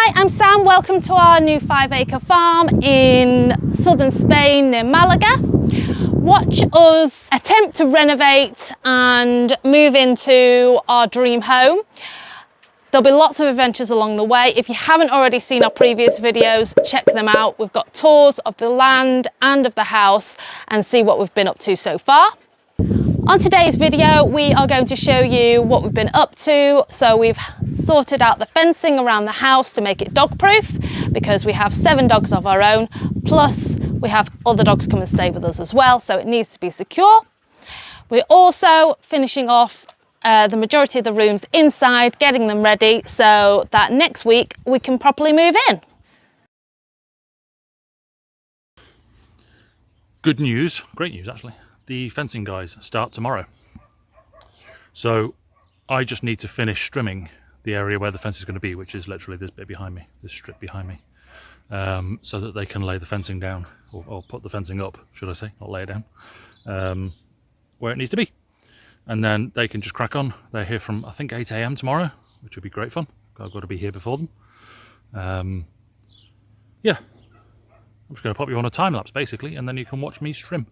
Hi, I'm Sam. Welcome to our new 5-acre farm in southern Spain near Malaga. Watch us attempt to renovate and move into our dream home. There'll be lots of adventures along the way. If you haven't already seen our previous videos, check them out. We've got tours of the land and of the house and see what we've been up to so far. On today's video, we are going to show you what we've been up to. So we've sorted out the fencing around the house to make it dog proof because we have 7 dogs of our own, plus we have other dogs come and stay with us as well, so it needs to be secure. We're also finishing off the majority of the rooms inside, getting them ready so that next week we can properly move in. Good news, great news actually. The fencing guys start tomorrow. So I just need to finish strimming the area where the fence is going to be, which is literally this bit behind me, this strip behind me, so that they can lay the fencing down, or put the fencing up, should I say, not lay it down, where it needs to be. And then they can just crack on. They're here from, I think, 8 AM tomorrow, which would be great fun. I've got to be here before them. Yeah, I'm just going to pop you on a time lapse basically, and then you can watch me strim.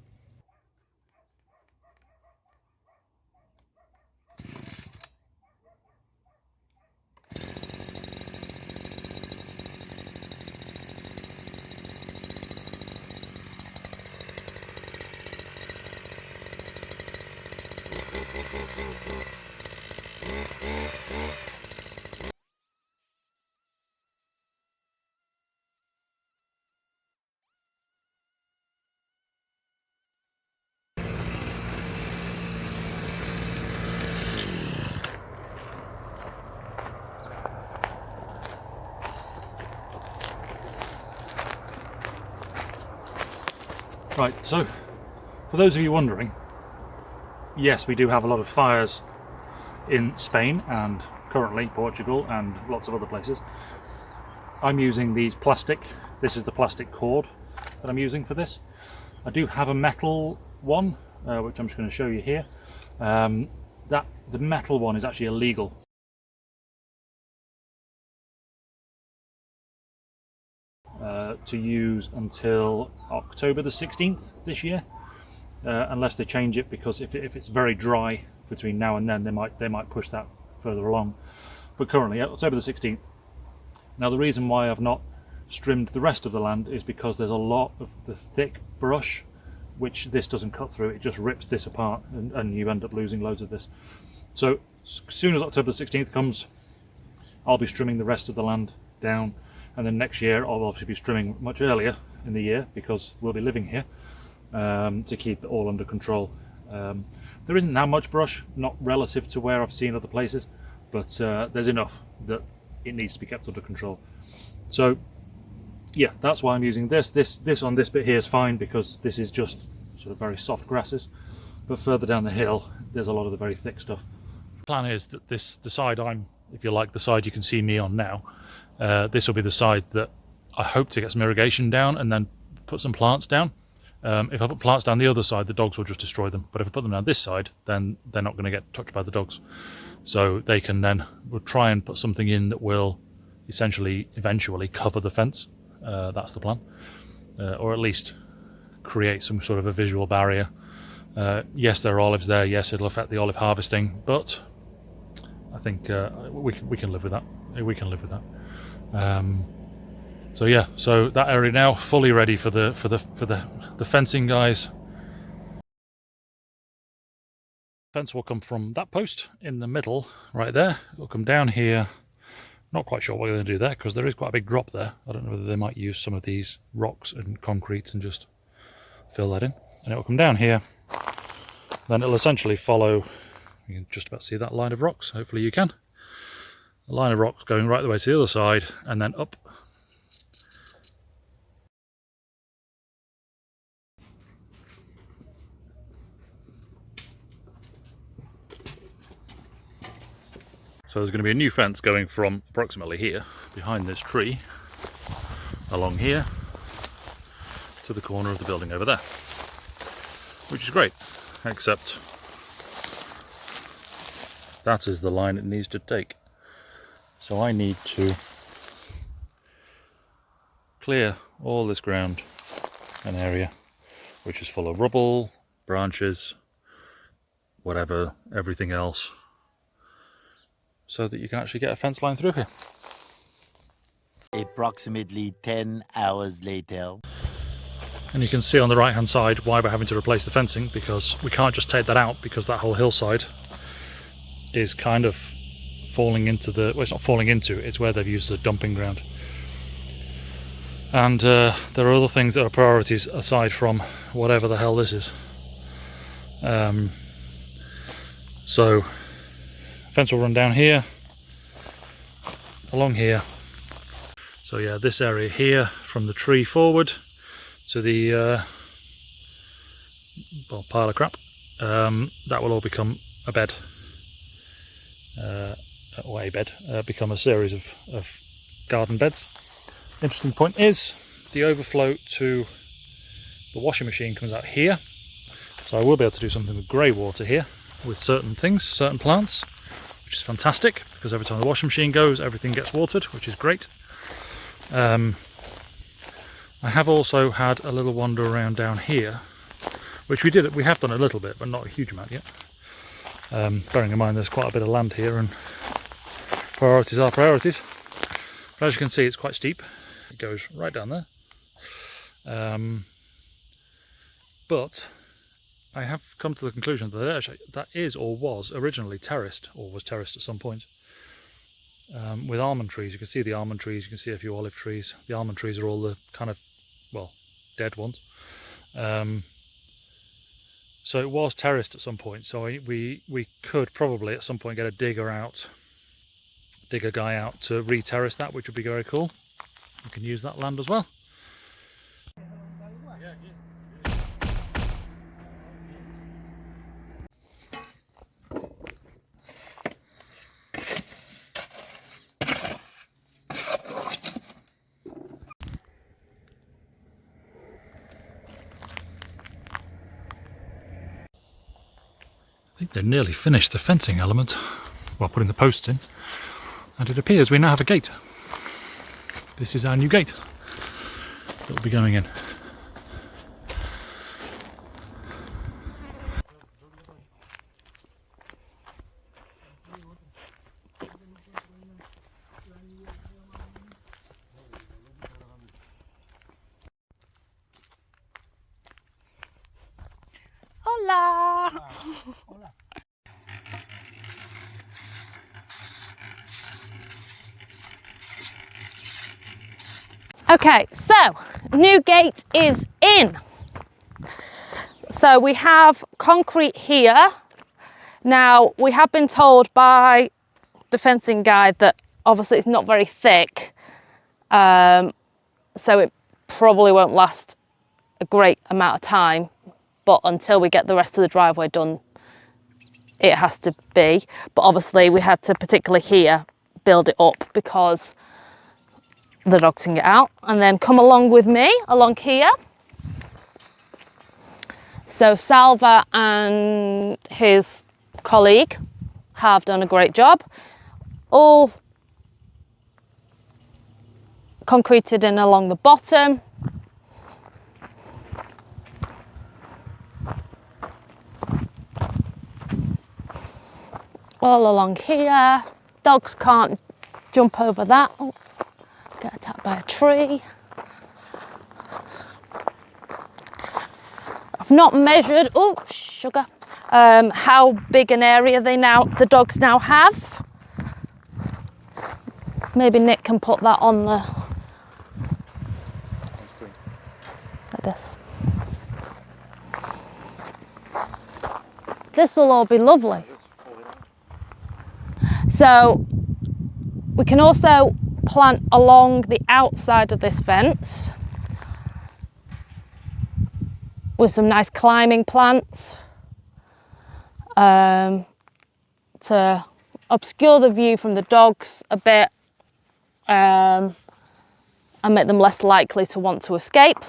Right, so for those of you wondering, yes, we do have a lot of fires in Spain and currently Portugal and lots of other places. I'm using these plastic, this is the plastic cord that I'm using for this. I do have a metal one, which I'm just going to show you here. The metal one is actually illegal. To use until October the 16th this year, unless they change it, because if it's very dry between now and then, they might push that further along. But currently October the 16th. Now the reason why I've not strimmed the rest of the land is because there's a lot of the thick brush which this doesn't cut through. It just rips this apart, and you end up losing loads of this. So as soon as October the 16th comes, I'll be strimming the rest of the land down. And then next year I'll obviously be strimming much earlier in the year because we'll be living here, to keep it all under control. There isn't that much brush, not relative to where I've seen other places, but there's enough that it needs to be kept under control. So yeah, that's why I'm using this. This on this bit here is fine because this is just sort of very soft grasses, but further down the hill there's a lot of the very thick stuff. The plan is that the side I'm, if you like, the side you can see me on now, this will be the side that I hope to get some irrigation down and then put some plants down. If I put plants down the other side, the dogs will just destroy them. But if I put them down this side, then they're not going to get touched by the dogs. So they can then, we'll try and put something in that will essentially, eventually cover the fence. That's the plan. Or at least create some sort of a visual barrier. Yes, there are olives there. Yes, it'll affect the olive harvesting, but I think we can live with that. We can live with that. So yeah, so that area now fully ready for the fencing guys. Fence will come from that post in the middle right there. It'll come down here. Not quite sure what we're going to do there because there is quite a big drop there. I don't know whether they might use some of these rocks and concrete and just fill that in, and it will come down here. Then it'll essentially follow, you can just about see that line of rocks, hopefully you can. A line of rocks going right the way to the other side and then up. So there's going to be a new fence going from approximately here, behind this tree, along here, to the corner of the building over there. Which is great, except that is the line it needs to take. So I need to clear all this ground and area, which is full of rubble, branches, whatever, everything else, so that you can actually get a fence line through here. Approximately 10 hours later. And you can see on the right hand side why we're having to replace the fencing, because we can't just take that out, because that whole hillside is kind of falling into the, well, it's not falling into, it's where they've used the dumping ground. And there are other things that are priorities aside from whatever the hell this is. So fence will run down here, along here. So yeah, this area here, from the tree forward to the well, pile of crap, that will all become a bed, or a bed, become a series of garden beds. Interesting point is the overflow to the washing machine comes out here, so I will be able to do something with grey water here with certain things, certain plants, which is fantastic, because every time the washing machine goes, everything gets watered, which is great. I have also had a little wander around down here, which we have done a little bit, but not a huge amount yet. Bearing in mind there's quite a bit of land here, and priorities are priorities. But as you can see, it's quite steep. It goes right down there. But I have come to the conclusion that actually that is or was originally terraced, or was terraced at some point, with almond trees. You can see the almond trees, you can see a few olive trees. The almond trees are all the kind of, well, dead ones. So it was terraced at some point, so we could probably at some point get a digger guy out to re-terrace that, which would be very cool. We can use that land as well. I think they've nearly finished the fencing element while putting the posts in, and it appears we now have a gate. This is our new gate that will be going in. Hola! Hola. Okay, so new gate is in. So we have concrete here. Now we have been told by the fencing guy that obviously it's not very thick, so it probably won't last a great amount of time, but until we get the rest of the driveway done, it has to be. But obviously we had to, particularly here, build it up because the dogs can get out. And then come along with me along here. So Salva and his colleague have done a great job, all concreted in along the bottom. All along here. Dogs can't jump over that. Oh, get attacked by a tree. I've not measured, oh sugar, how big an area the dogs now have. Maybe Nick can put that on the, like this. This will all be lovely. So we can also plant along the outside of this fence with some nice climbing plants to obscure the view from the dogs a bit and make them less likely to want to escape.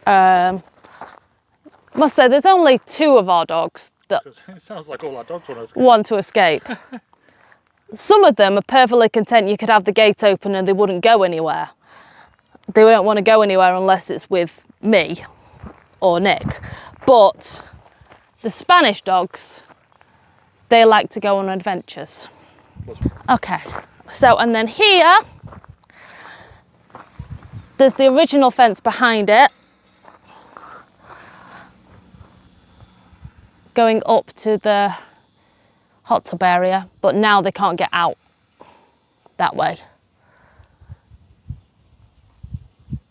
Must say there's only 2 of our dogs that it sounds like all our dogs want to escape. Some of them are perfectly content you could have the gate open and they wouldn't go anywhere. they don't want to go anywhere unless it's with me or Nick. But the Spanish dogs, they like to go on adventures. Okay, so and then here, there's the original fence behind it, going up to the hot tub area, but now they can't get out that way.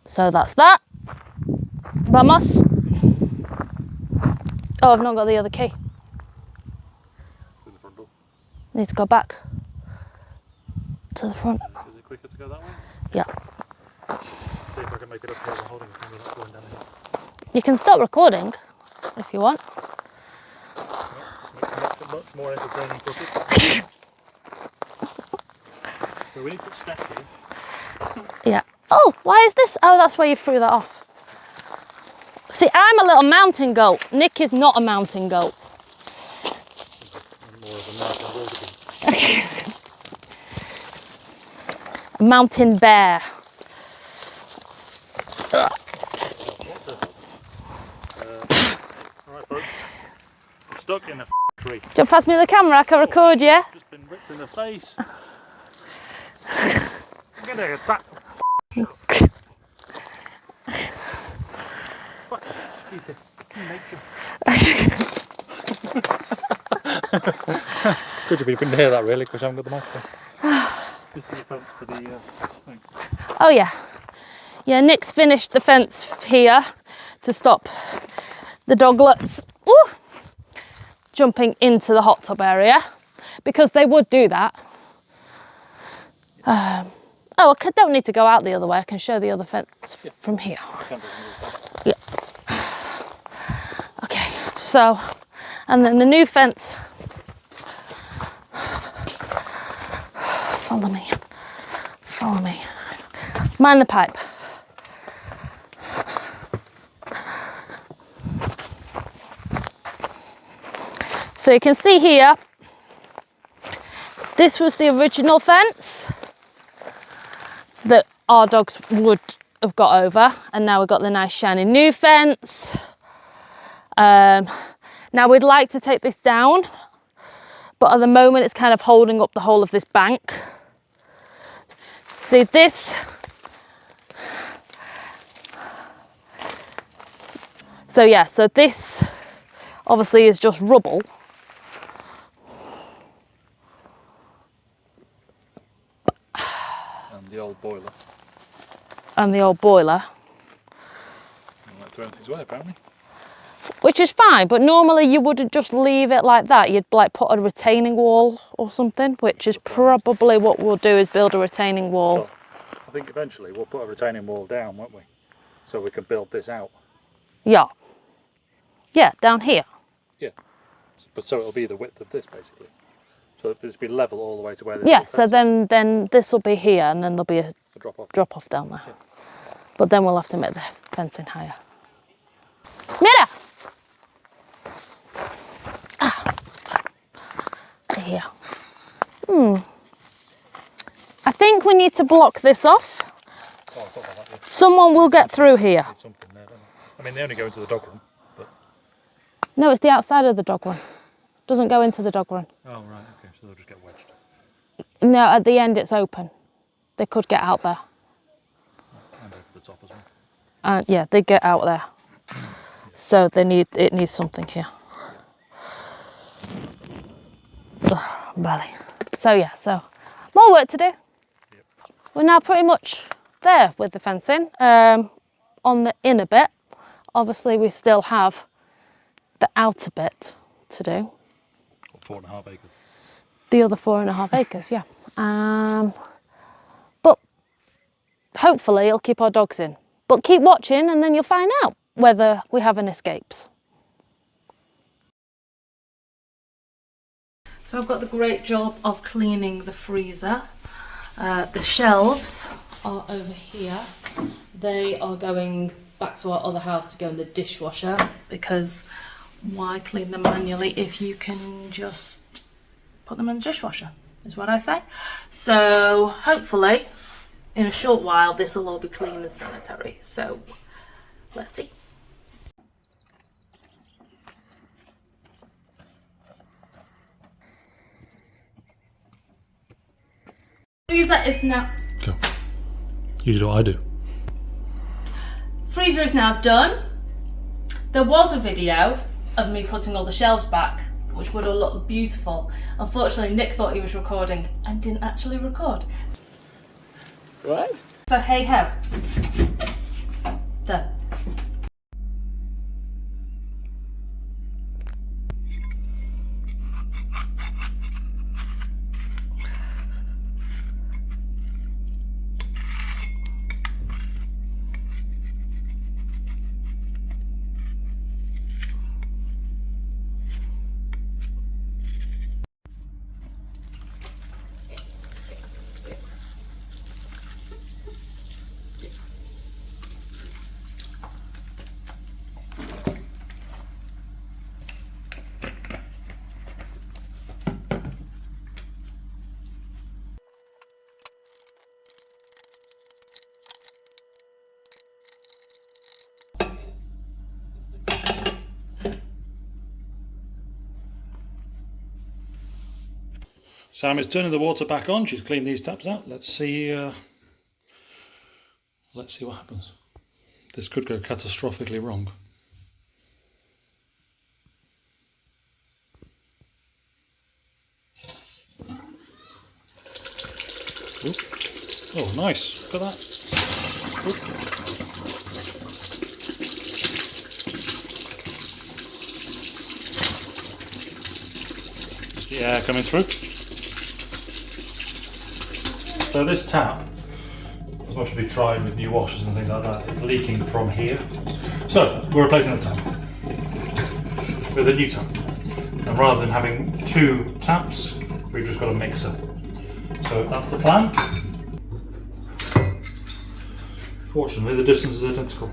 So that's that. Vamos. Oh, I've not got the other key. Need to go back to the front. Is it quicker to go that way? Yeah. See if I can make it up here while holding it and without going down here. You can stop recording if you want. Much more entertaining footage. So we need to put steps here. Yeah. Oh, why is this? Oh, that's where you threw that off. See, I'm a little mountain goat. Nick is not a mountain goat. I'm more of a mountain wildebeest. A mountain bear. Alright folks, I'm stuck in a tree. Do you pass me the camera? I can record you. Just been ripped in the face. I'm gonna attack. Could you even hear that really, because I haven't got the microphone. Just the fence for the thing. Oh yeah. Yeah, Nick's finished the fence here to stop the doglets jumping into the hot tub area, because they would do that. Oh, I don't need to go out the other way. I can show the other fence from here. Yeah. Okay, so, and then the new fence. Follow me. Follow me. Mind the pipe. So you can see here, this was the original fence that our dogs would have got over, and now we've got the nice shiny new fence. Now we'd like to take this down, but at the moment it's kind of holding up the whole of this bank. See this? So yeah, so this obviously is just rubble. And the old boiler. And the old boiler. I like throwing things away apparently. Which is fine, but normally you wouldn't just leave it like that. You'd like put a retaining wall or something, which is probably what we'll do, is build a retaining wall. So, I think eventually we'll put a retaining wall down, won't we? So we can build this out. Yeah. Yeah, down here. Yeah. But so it'll be the width of this basically. So this will be level all the way to where this Yeah, so then this will be here, and then there'll be a drop off down there. Yeah. But then we'll have to make the fencing higher. Mira! Here. I think we need to block this off. Someone will get through here. Something there, don't they? I mean, they only go into the dog room, but... No, it's the outside of the dog run. Doesn't go into the dog run. Oh, right, okay, so they'll just get wedged. No, at the end it's open. They could get out there. And over the top as well. Yeah, they get out there. So it needs something here. Belly. So yeah, so more work to do. Yep. We're now pretty much there with the fencing. On the inner bit, obviously we still have the outer bit to do. 4.5 acres. The other 4.5 acres, yeah. But hopefully it'll keep our dogs in. But keep watching and then you'll find out whether we have any escapes. So I've got the great job of cleaning the freezer. The shelves are over here. They are going back to our other house to go in the dishwasher, because why clean them manually if you can just put them in the dishwasher, is what I say. So hopefully in a short while this will all be clean and sanitary. So let's see. Freezer is now... Go. You do what I do. Freezer is now done. There was a video of me putting all the shelves back, which would have looked beautiful. Unfortunately, Nick thought he was recording and didn't actually record. What? So hey ho. Done. Sam is turning the water back on. She's cleaned these taps out. Let's see what happens. This could go catastrophically wrong. Oop. Oh, nice. Look at that. Oop. Is the air coming through? So this tap, as much as we tried with new washers and things like that, it's leaking from here. So we're replacing the tap with a new tap. And rather than having two taps, we've just got a mixer. So that's the plan. Fortunately, the distance is identical.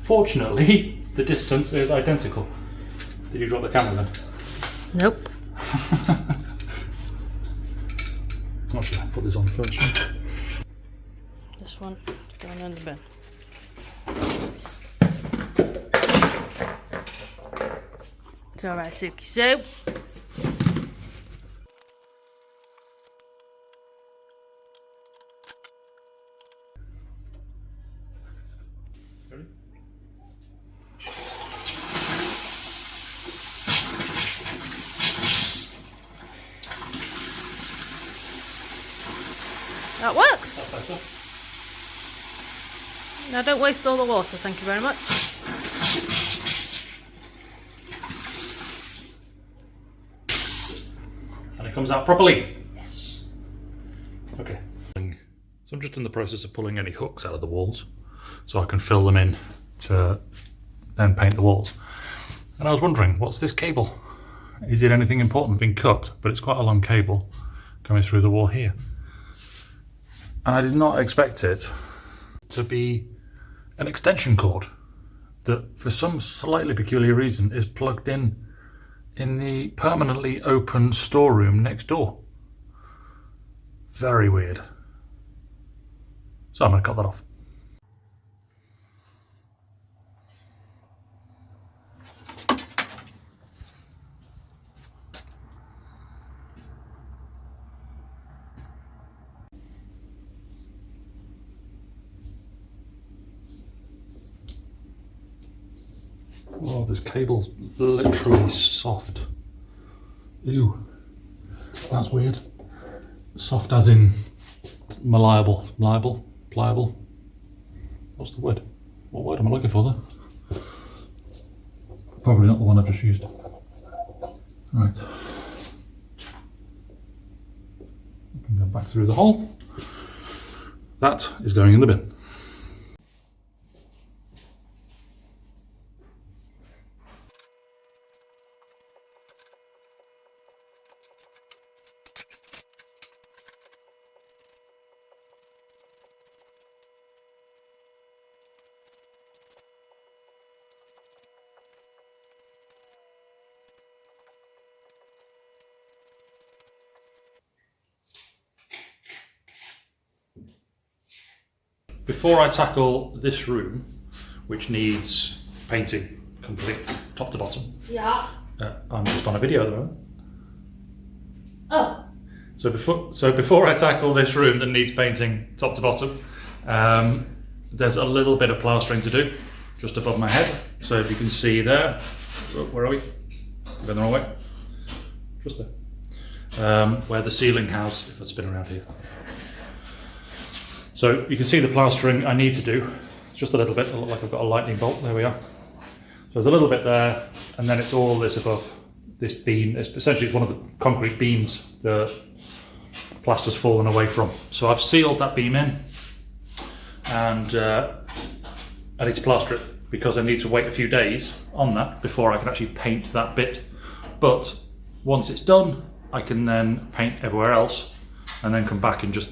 Fortunately, the distance is identical. Did you drop the camera then? Nope. Not sure. Put this on first. This one going in the bin. It's alright, Suki Sue. Ready? That works. That's better. Now don't waste all the water, thank you very much. And it comes out properly. Yes. Okay. So I'm just in the process of pulling any hooks out of the walls so I can fill them in to then paint the walls. And I was wondering, what's this cable? Is it anything important? Been cut, but it's quite a long cable coming through the wall here. And I did not expect it to be an extension cord that for some slightly peculiar reason is plugged in the permanently open storeroom next door. Very weird. So I'm going to cut that off. Oh, this cable's literally soft. Ew. That's weird. Soft as in malleable. Pliable. What's the word? What word am I looking for there? Probably not the one I've just used. Right. I can go back through the hole. That is going in the bin. before I tackle this room, which needs painting complete, top to bottom. Yeah. I'm just on a video at the moment. Oh. So before I tackle this room that needs painting top to bottom, there's a little bit of plastering to do just above my head. So if you can see there, where are we? Going the wrong way. Just there. Where the ceiling has, if I spin around here. So you can see the plastering I need to do. Just a little bit. I look like I've got a lightning bolt. There we are. So there's a little bit there, and then it's all this above this beam. Essentially, it's one of the concrete beams the plaster's fallen away from. So I've sealed that beam in, and I need to plaster it because I need to wait a few days on that before I can actually paint that bit. But once it's done, I can then paint everywhere else, and then come back and just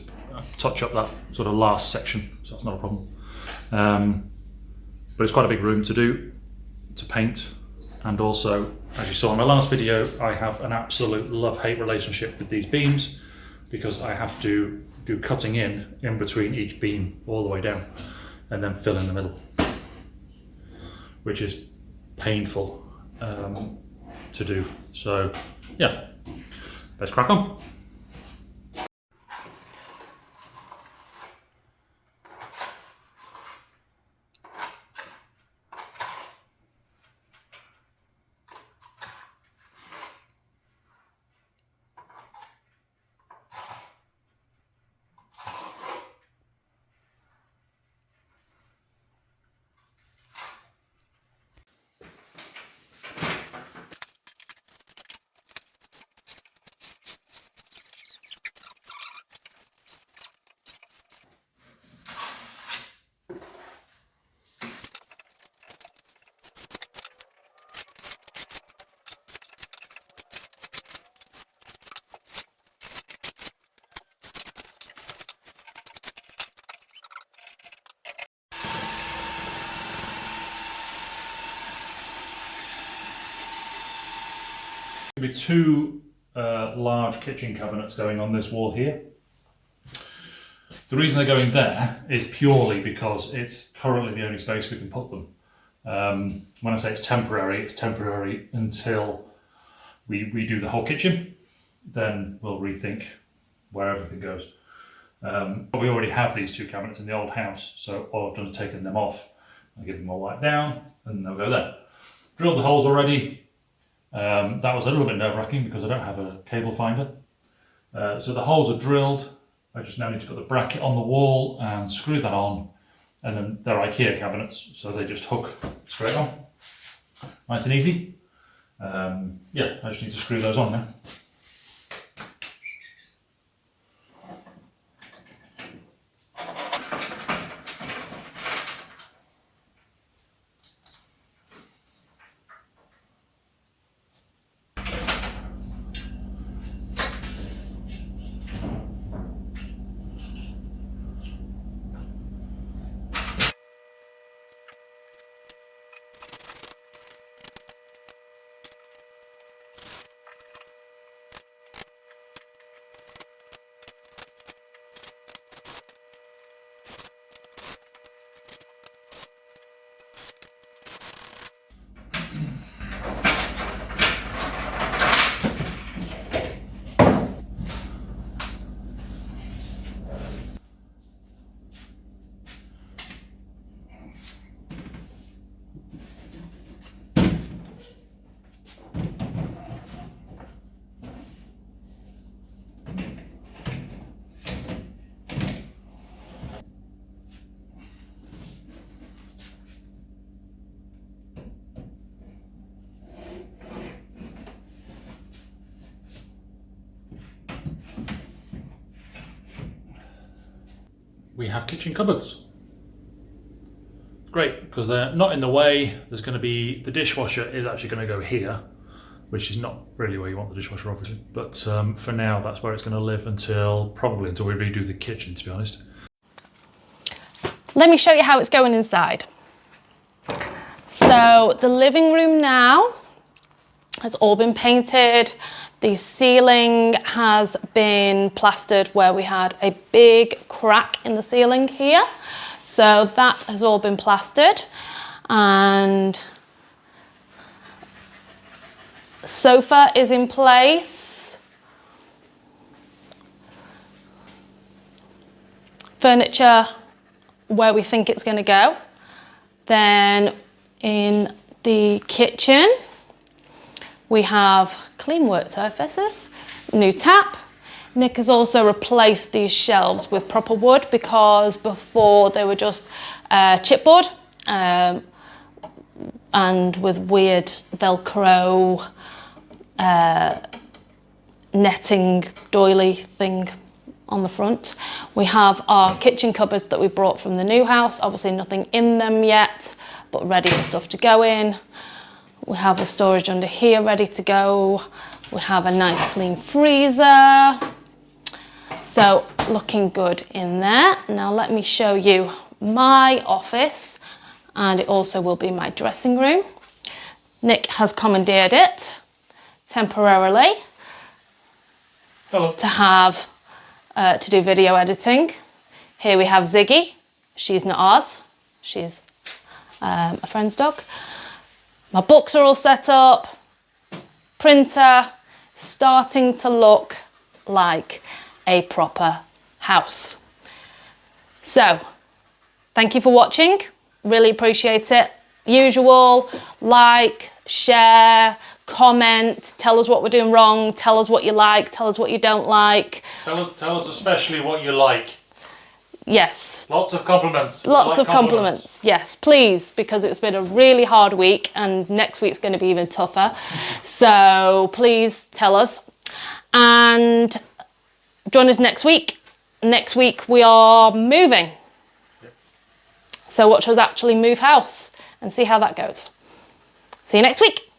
touch up that sort of last section. So that's not a problem. But it's quite a big room to do, to paint. And also, as you saw in my last video, I have an absolute love-hate relationship with these beams because I have to do cutting in between each beam all the way down and then fill in the middle, which is painful to do. So yeah, let's crack on. Be two large kitchen cabinets going on this wall here. The reason they're going there is purely because it's currently the only space we can put them. When I say it's temporary until we redo the whole kitchen. Then we'll rethink where everything goes. But we already have these two cabinets in the old house, so all I've done is taken them off. I give them all light down and they'll go there. Drilled the holes already. That was a little bit nerve-wracking because I don't have a cable finder. So the holes are drilled. I just now need to put the bracket on the wall and screw that on. And then they're IKEA cabinets, so they just hook straight on. Nice and easy. Yeah, I just need to screw those on now. We have kitchen cupboards. Great, because they're not in the way. There's going to be, the dishwasher is actually going to go here, which is not really where you want the dishwasher, obviously. But for now, that's where it's going to live probably until we redo the kitchen, to be honest. Let me show you how it's going inside. So the living room now has all been painted. The ceiling has been plastered where we had a big crack in the ceiling here. So that has all been plastered, and sofa is in place. Furniture where we think it's going to go. Then in the kitchen, we have clean work surfaces, new tap. Nick has also replaced these shelves with proper wood because before they were just chipboard and with weird Velcro netting doily thing on the front. We have our kitchen cupboards that we brought from the new house. Obviously nothing in them yet, but ready for stuff to go in. We have a storage under here ready to go. We have a nice clean freezer. So looking good in there. Now let me show you my office, and it also will be my dressing room. Nick has commandeered it temporarily to have to do video editing. Here we have Ziggy. She's not ours. She's a friend's dog. My books are all set up. Printer, starting to look like a proper house. So, thank you for watching. Really appreciate it. Usual, like, share, comment, tell us what we're doing wrong, tell us what you like, tell us what you don't like. Tell us especially what you like. Yes. Lots of compliments. Lots of compliments. Yes, please, because it's been a really hard week and next week's going to be even tougher. So please tell us. And join us next week. Next week we are moving. So watch us actually move house and see how that goes. See you next week.